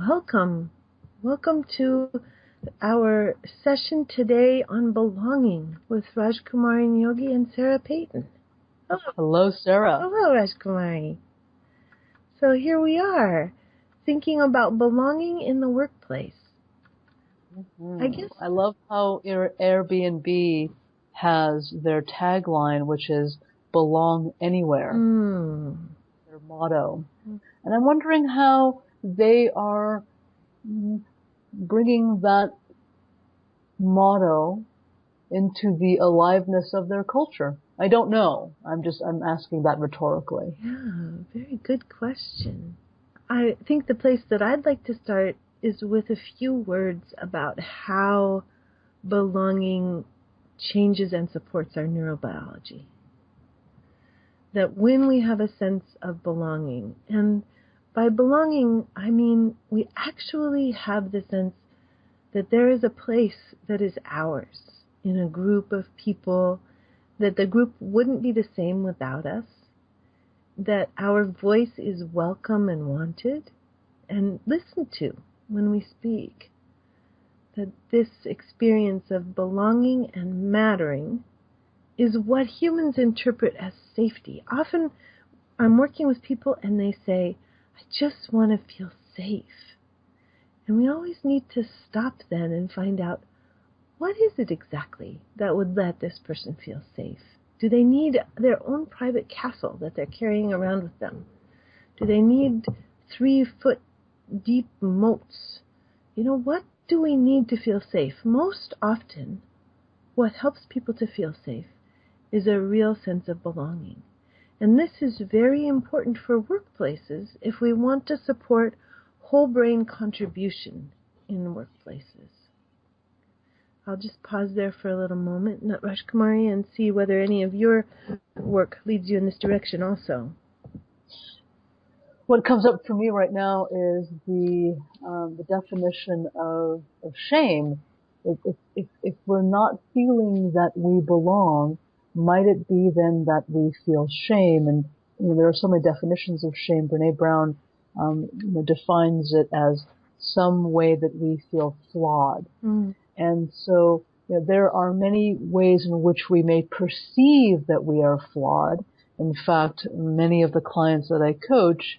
Welcome. Welcome to our session today on belonging with Rajkumari Yogi and Sarah Payton. Hello, Sarah. Hello, Rajkumari. So here we are, thinking about belonging in the workplace. I love how Airbnb has their tagline, which is belong anywhere, their motto. And I'm wondering how they are bringing that motto into the aliveness of their culture. I don't know. I'm asking that rhetorically. Yeah, very good question. I think the place that I'd like to start is with a few words about how belonging changes and supports our neurobiology. That when we have a sense of belonging, and by belonging, I mean we actually have the sense that there is a place that is ours in a group of people, that the group wouldn't be the same without us, that our voice is welcome and wanted and listened to when we speak, that this experience of belonging and mattering is what humans interpret as safety. Often I'm working with people and they say, I just want to feel safe. And we always need to stop then and find out, what is it exactly that would let this person feel safe? Do they need their own private castle that they're carrying around with them? Do they need 3-foot deep moats? What do we need to feel safe? Most often, what helps people to feel safe is a real sense of belonging. And this is very important for workplaces if we want to support whole brain contribution in workplaces. I'll just pause there for a little moment, Rajkumari, and see whether any of your work leads you in this direction also. What comes up for me right now is the definition of shame. If we're not feeling that we belong, might it be then that we feel shame? And there are so many definitions of shame. Brene Brown defines it as some way that we feel flawed. And so there are many ways in which we may perceive that we are flawed. In fact, many of the clients that I coach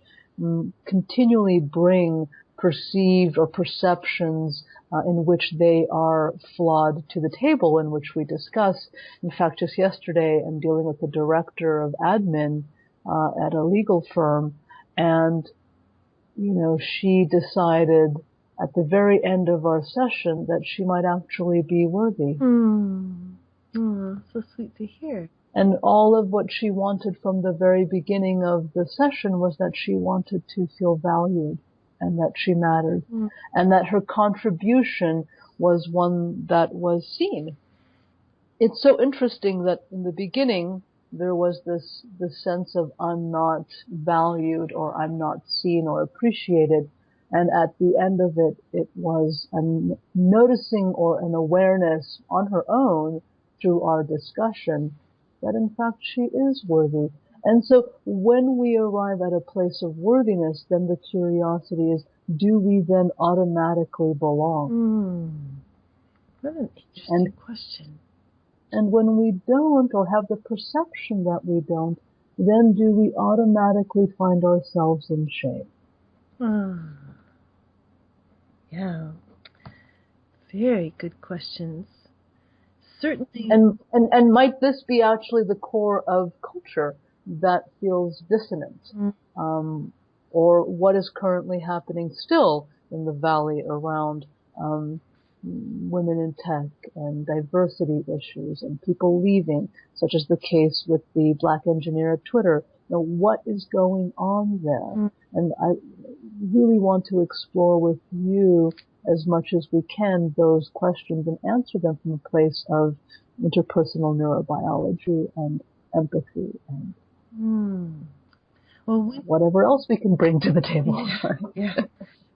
continually bring perceived or perceptions in which they are flawed to the table, in which we discuss. In fact, just yesterday, I'm dealing with the director of admin at a legal firm, and she decided at the very end of our session that she might actually be worthy. So sweet to hear. And all of what she wanted from the very beginning of the session was that she wanted to feel valued and that she mattered and that her contribution was one that was seen. It's so interesting that in the beginning there was this sense of I'm not valued or I'm not seen or appreciated. And at the end of it, it was a noticing or an awareness on her own through our discussion that in fact she is worthy. And so when we arrive at a place of worthiness, then the curiosity is, do we then automatically belong? What an interesting question. And when we don't, or have the perception that we don't, then do we automatically find ourselves in shame? Yeah. Very good questions. Certainly. And might this be actually the core of culture that feels dissonant? Or what is currently happening still in the valley around women in tech and diversity issues and people leaving, such as the case with the black engineer at Twitter. What is going on there? And I really want to explore with you as much as we can those questions and answer them from a place of interpersonal neurobiology and empathy and whatever else we can bring to the table. Yeah.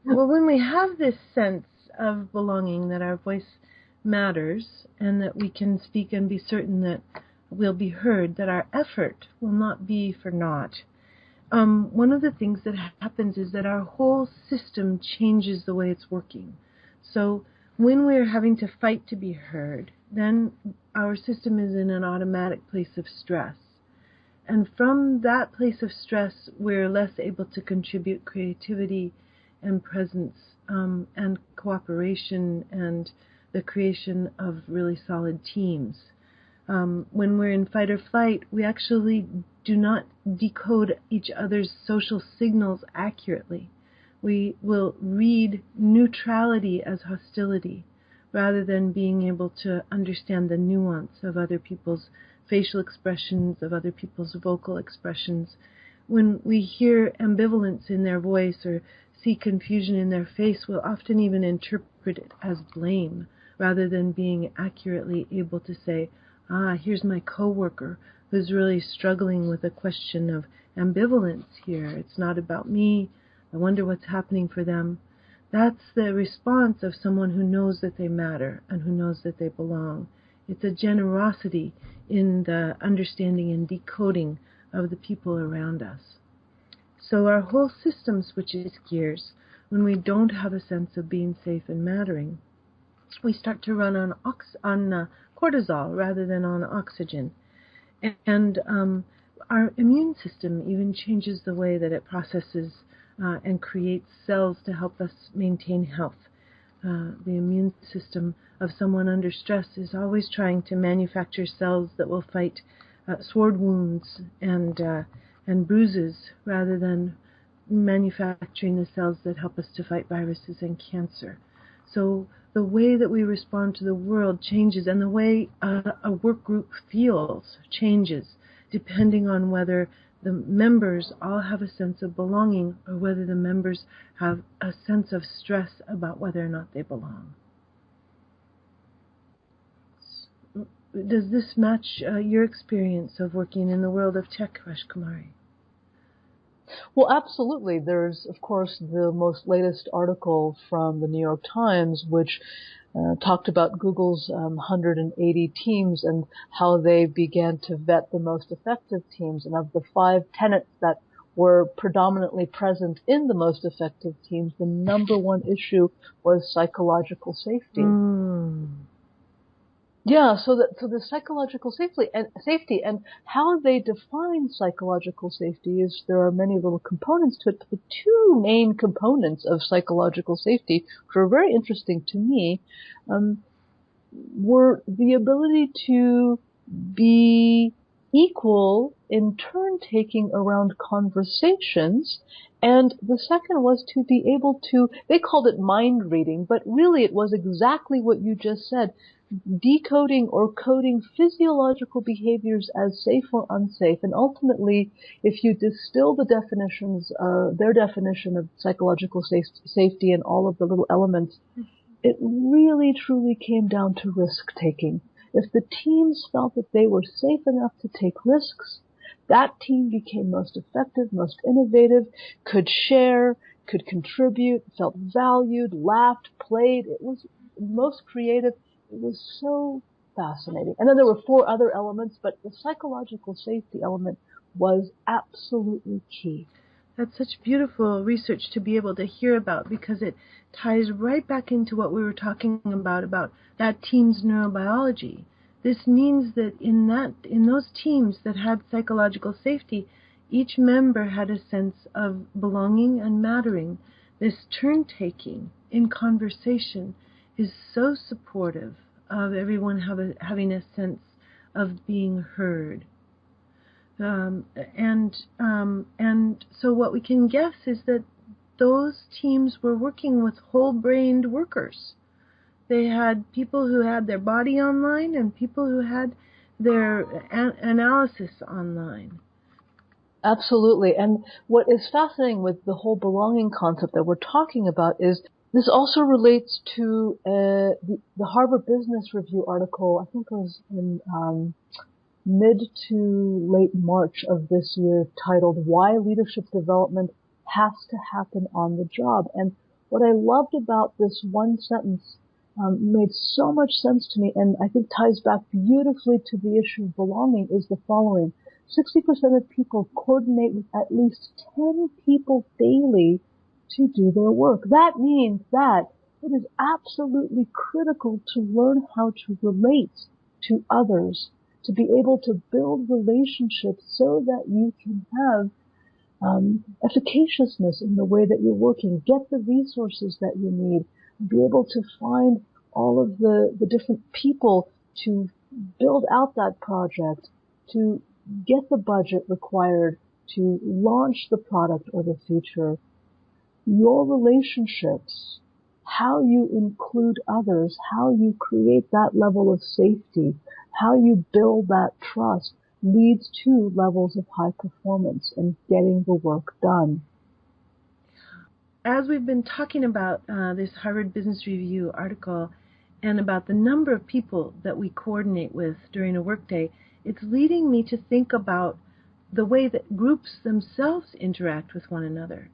Well, when we have this sense of belonging, that our voice matters and that we can speak and be certain that we'll be heard, that our effort will not be for naught, one of the things that happens is that our whole system changes the way it's working. So when we're having to fight to be heard, then our system is in an automatic place of stress. And from that place of stress, we're less able to contribute creativity and presence and cooperation and the creation of really solid teams. When we're in fight or flight, we actually do not decode each other's social signals accurately. We will read neutrality as hostility rather than being able to understand the nuance of other people's facial expressions, of other people's vocal expressions. When we hear ambivalence in their voice or see confusion in their face, we'll often even interpret it as blame rather than being accurately able to say, here's my coworker who's really struggling with a question of ambivalence here. It's not about me. I wonder what's happening for them. That's the response of someone who knows that they matter and who knows that they belong. It's a generosity in the understanding and decoding of the people around us. So our whole system switches gears when we don't have a sense of being safe and mattering. We start to run on cortisol rather than on oxygen. And our immune system even changes the way that it processes and creates cells to help us maintain health. The immune system of someone under stress is always trying to manufacture cells that will fight sword wounds and bruises rather than manufacturing the cells that help us to fight viruses and cancer. So the way that we respond to the world changes, and the way a work group feels changes depending on whether the members all have a sense of belonging or whether the members have a sense of stress about whether or not they belong. Does this match your experience of working in the world of tech, Rajkumari? Well, absolutely. There's, of course, the most latest article from the New York Times, which talked about Google's 180 teams and how they began to vet the most effective teams. And of the 5 tenets that were predominantly present in the most effective teams, the number one issue was psychological safety. Yeah, so the psychological safety and how they define psychological safety is there are many little components to it, but the 2 main components of psychological safety, which are very interesting to me, were the ability to be equal in turn-taking around conversations, and the second was to be able to, they called it mind reading, but really it was exactly what you just said, decoding or coding physiological behaviors as safe or unsafe. And ultimately, if you distill the definitions, their definition of psychological safety and all of the little elements, it really truly came down to risk-taking. If the teams felt that they were safe enough to take risks, that team became most effective, most innovative, could share, could contribute, felt valued, laughed, played. It was most creative. It was so fascinating. And then there were 4 other elements, but the psychological safety element was absolutely key. That's such beautiful research to be able to hear about, because it ties right back into what we were talking about that team's neurobiology. This means that in those teams that had psychological safety, each member had a sense of belonging and mattering. This turn-taking in conversation is so supportive of everyone having a sense of being heard. And so what we can guess is that those teams were working with whole-brained workers. They had people who had their body online and people who had their analysis online. Absolutely. And what is fascinating with the whole belonging concept that we're talking about is this also relates to the Harvard Business Review article, I think it was in mid to late March of this year, titled Why Leadership Development Has to Happen on the Job. And what I loved about this one sentence made so much sense to me, and I think ties back beautifully to the issue of belonging, is the following. 60% of people coordinate with at least 10 people daily to do their work. That means that it is absolutely critical to learn how to relate to others, to be able to build relationships so that you can have efficaciousness in the way that you're working, get the resources that you need, be able to find all of the different people to build out that project, to get the budget required to launch the product or the feature. Your relationships, how you include others, how you create that level of safety, how you build that trust leads to levels of high performance and getting the work done. As we've been talking about this Harvard Business Review article and about the number of people that we coordinate with during a workday, it's leading me to think about the way that groups themselves interact with one another.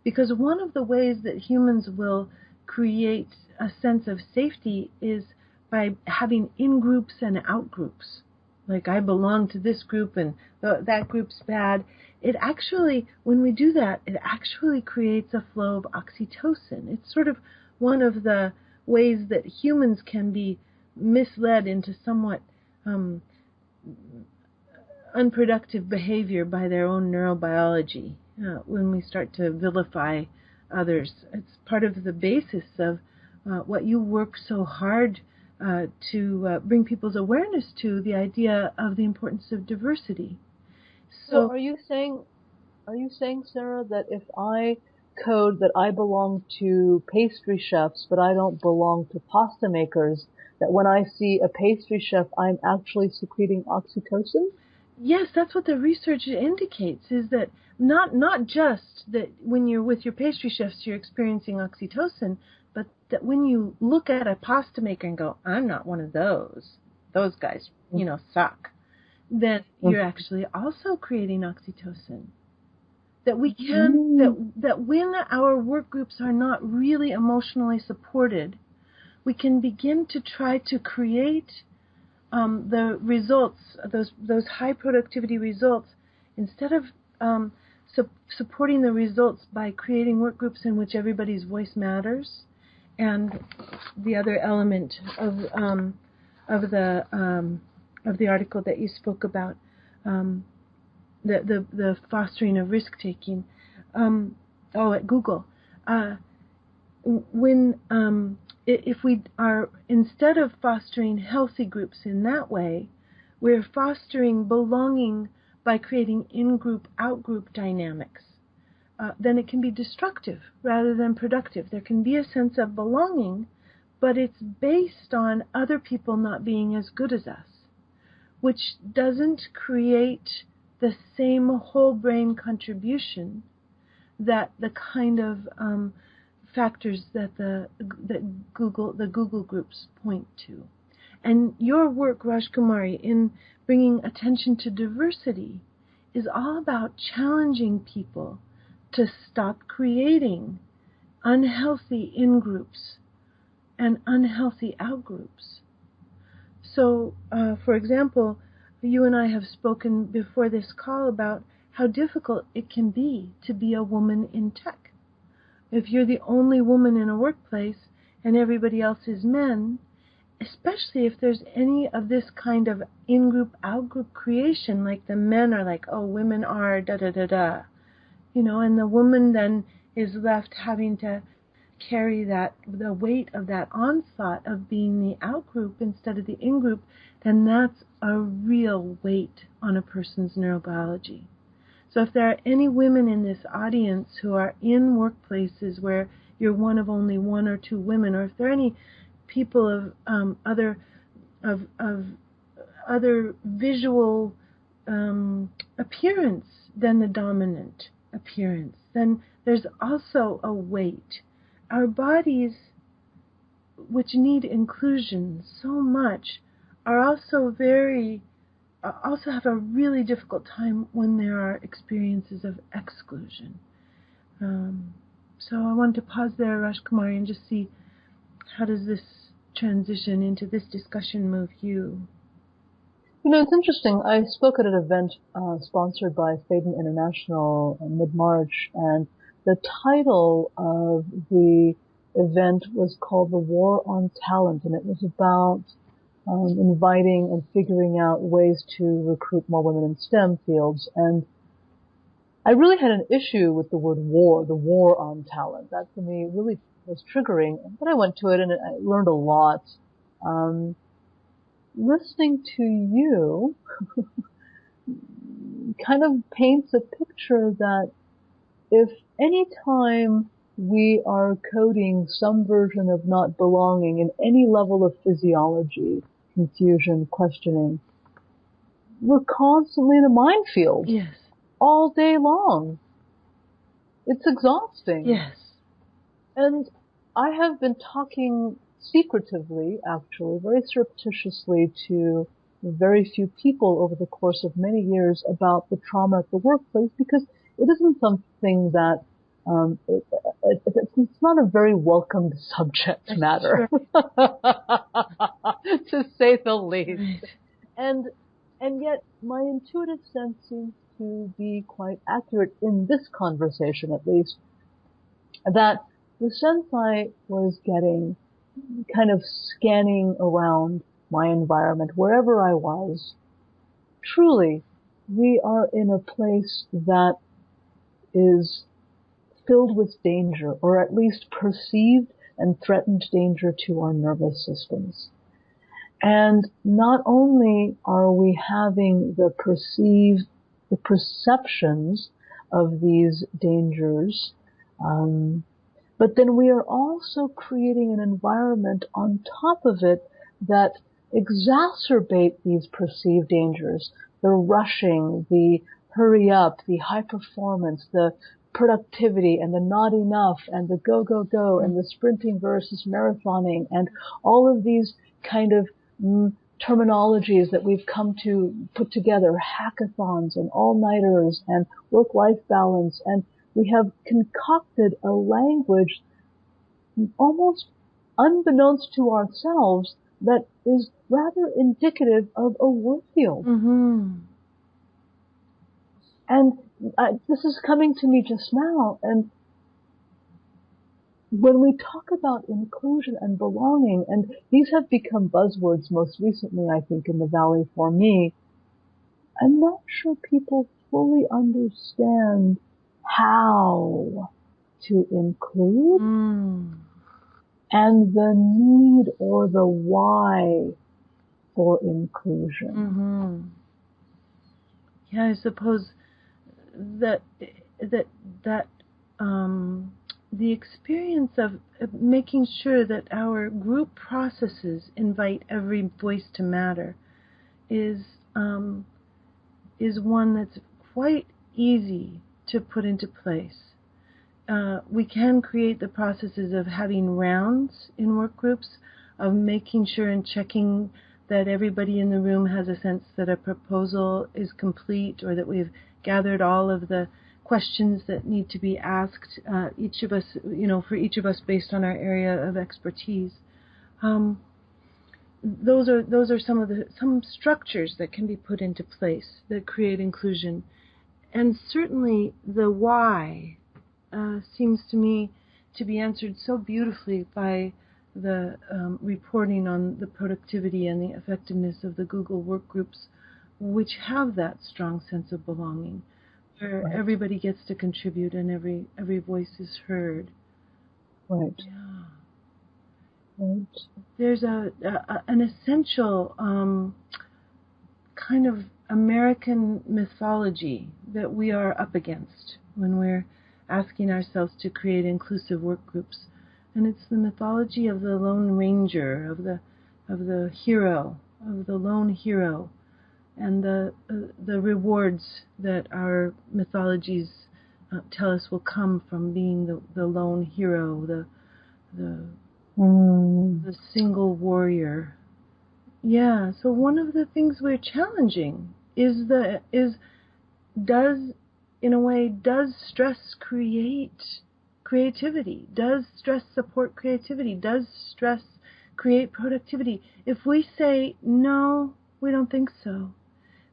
Because one of the ways that humans will create a sense of safety is by having in-groups and out-groups. Like, I belong to this group and that group's bad. It actually, when we do that, it actually creates a flow of oxytocin. It's sort of one of the ways that humans can be misled into somewhat unproductive behavior by their own neurobiology when we start to vilify others. It's part of the basis of what you work so hard to bring people's awareness to, the idea of the importance of diversity. So are you saying, Sarah, that if I code that I belong to pastry chefs, but I don't belong to pasta makers, that when I see a pastry chef, I'm actually secreting oxytocin? Yes, that's what the research indicates, is that not just that when you're with your pastry chefs you're experiencing oxytocin, but that when you look at a pasta maker and go, I'm not one of those guys, suck, then you're actually also creating oxytocin. That we can, that when our work groups are not really emotionally supported, we can begin to try to create the results, those high productivity results, instead of supporting the results by creating work groups in which everybody's voice matters. And the other element of the article that you spoke about, the fostering of risk taking, at Google, if we are, instead of fostering healthy groups in that way, we're fostering belonging by creating in-group, out-group dynamics, then it can be destructive rather than productive. There can be a sense of belonging, but it's based on other people not being as good as us, which doesn't create the same whole brain contribution that the kind of factors that the Google groups point to. And your work, Rajkumari, in bringing attention to diversity is all about challenging people to stop creating unhealthy in-groups and unhealthy out-groups. So, for example, you and I have spoken before this call about how difficult it can be to be a woman in tech. If you're the only woman in a workplace and everybody else is men, especially if there's any of this kind of in-group, out-group creation, like the men are like, oh, women are da-da-da-da, and the woman then is left having to carry the weight of that onslaught of being the out-group instead of the in-group, then that's a real weight on a person's neurobiology. So if there are any women in this audience who are in workplaces where you're one of only one or two women, or if there are any people of other visual appearance than the dominant appearance, then there's also a weight. Our bodies, which need inclusion so much, are also have a really difficult time when there are experiences of exclusion. So I want to pause there, Rajkumari, and just see, how does this transition into this discussion move you? It's interesting. I spoke at an event sponsored by Phaidon International in mid-March, and the title of the event was called The War on Talent, and it was about inviting and figuring out ways to recruit more women in STEM fields. And I really had an issue with the word war, the war on talent. That for me really was triggering. But I went to it and I learned a lot. Listening to you kind of paints a picture that if any time we are coding some version of not belonging in any level of physiology, confusion, questioning, we're constantly in a minefield. Yes. All day long. It's exhausting. Yes. And I have been talking secretively, actually, very surreptitiously to very few people over the course of many years about the trauma at the workplace, because it isn't something that it's not a very welcomed subject matter, to say the least. Right. And yet my intuitive sense seems to be quite accurate in this conversation, at least, that the sense I was getting, kind of scanning around my environment, wherever I was, truly, we are in a place that is filled with danger, or at least perceived and threatened danger to our nervous systems. And not only are we having the perceptions of these dangers, but then we are also creating an environment on top of it that exacerbate these perceived dangers. The rushing, the hurry up, the high performance, the productivity, and the not enough, and the go, go, go, and the sprinting versus marathoning, and all of these kind of terminologies that we've come to put together, hackathons and all-nighters and work-life balance, and we have concocted a language almost unbeknownst to ourselves that is rather indicative of a war field. Mm-hmm. And this is coming to me just now, and when we talk about inclusion and belonging, and these have become buzzwords most recently, I think, in the Valley for me, I'm not sure people fully understand how to include and the need or the why for inclusion. Mm-hmm. Yeah, I suppose that the experience of making sure that our group processes invite every voice to matter is one that's quite easy to put into place. We can create the processes of having rounds in work groups, of making sure and checking that everybody in the room has a sense that a proposal is complete, or that we've gathered all of the questions that need to be asked, each of us, for each of us based on our area of expertise. Those are some structures that can be put into place that create inclusion. And certainly the why seems to me to be answered so beautifully by the reporting on the productivity and the effectiveness of the Google work groups, which have that strong sense of belonging, where Right. everybody gets to contribute and every voice is heard. Right. Yeah. Right. There's an essential kind of American mythology that we are up against when we're asking ourselves to create inclusive work groups, and it's the mythology of the Lone Ranger, of the hero, of the lone hero, and the rewards that our mythologies tell us will come from being the lone hero, the single warrior. Yeah. So one of the things we're challenging does stress create creativity? Does stress support creativity? Does stress create productivity? If we say no, we don't think so,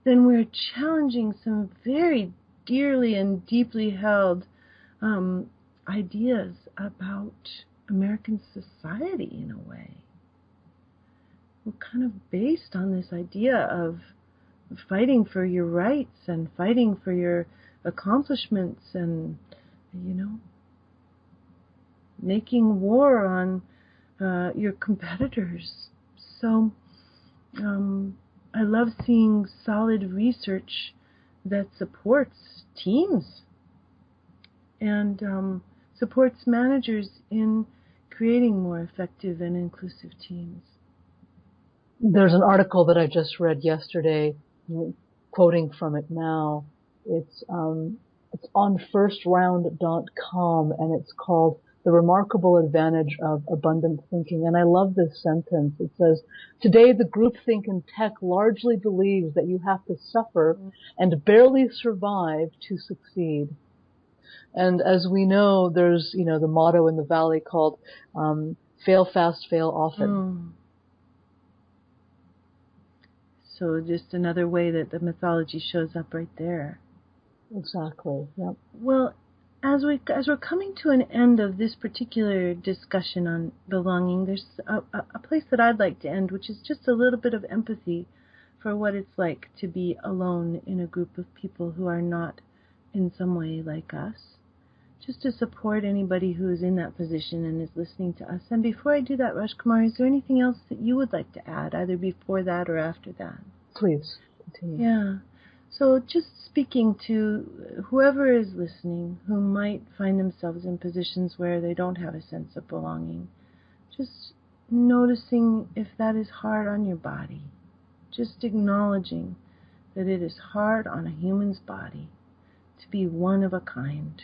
then we're challenging some very dearly and deeply held ideas about American society in a way. We're kind of based on this idea of fighting for your rights and fighting for your accomplishments and, making war on your competitors. So I love seeing solid research that supports teams and supports managers in creating more effective and inclusive teams. There's an article that I just read yesterday, quoting from it now. It's on firstround.com, and it's called The Remarkable Advantage of Abundant Thinking. And I love this sentence. It says, "Today the groupthink in tech largely believes that you have to suffer and barely survive to succeed." And as we know, there's, the motto in the Valley called fail fast, fail often. So just another way that the mythology shows up right there. Exactly. Yep. Well, as we're coming to an end of this particular discussion on belonging, there's a place that I'd like to end, which is just a little bit of empathy for what it's like to be alone in a group of people who are not in some way like us. Just to support anybody who is in that position and is listening to us. And before I do that, Rajkumari, is there anything else that you would like to add, either before that or after that? Please, continue. Yeah. So just speaking to whoever is listening who might find themselves in positions where they don't have a sense of belonging, just noticing if that is hard on your body. Just acknowledging that it is hard on a human's body to be one of a kind.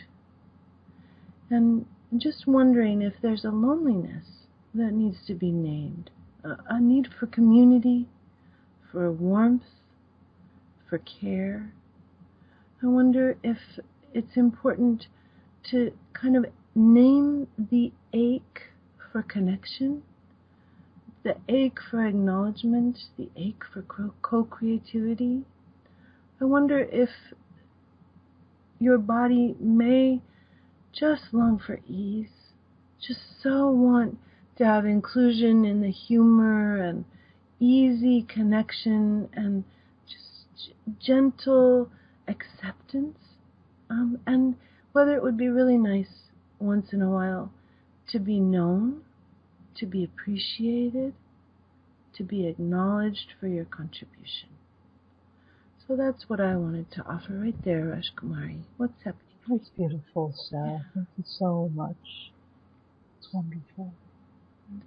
And just wondering if there's a loneliness that needs to be named, a need for community, for warmth, for care. I wonder if it's important to kind of name the ache for connection, the ache for acknowledgement, the ache for co-creativity. I wonder if your body may just long for ease, just so want to have inclusion in the humor and easy connection and just gentle acceptance, and whether it would be really nice once in a while to be known, to be appreciated, to be acknowledged for your contribution. So that's what I wanted to offer right there, Rajkumari. What's happening? That's beautiful, Sarah. Thank you so much. It's wonderful.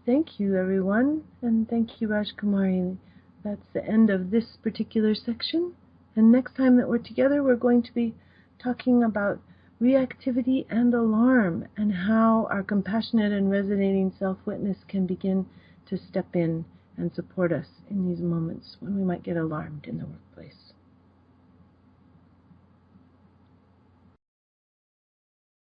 Thank you, everyone, and thank you, Rajkumari. That's the end of this particular section. And next time that we're together, we're going to be talking about reactivity and alarm and how our compassionate and resonating self-witness can begin to step in and support us in these moments when we might get alarmed in the workplace.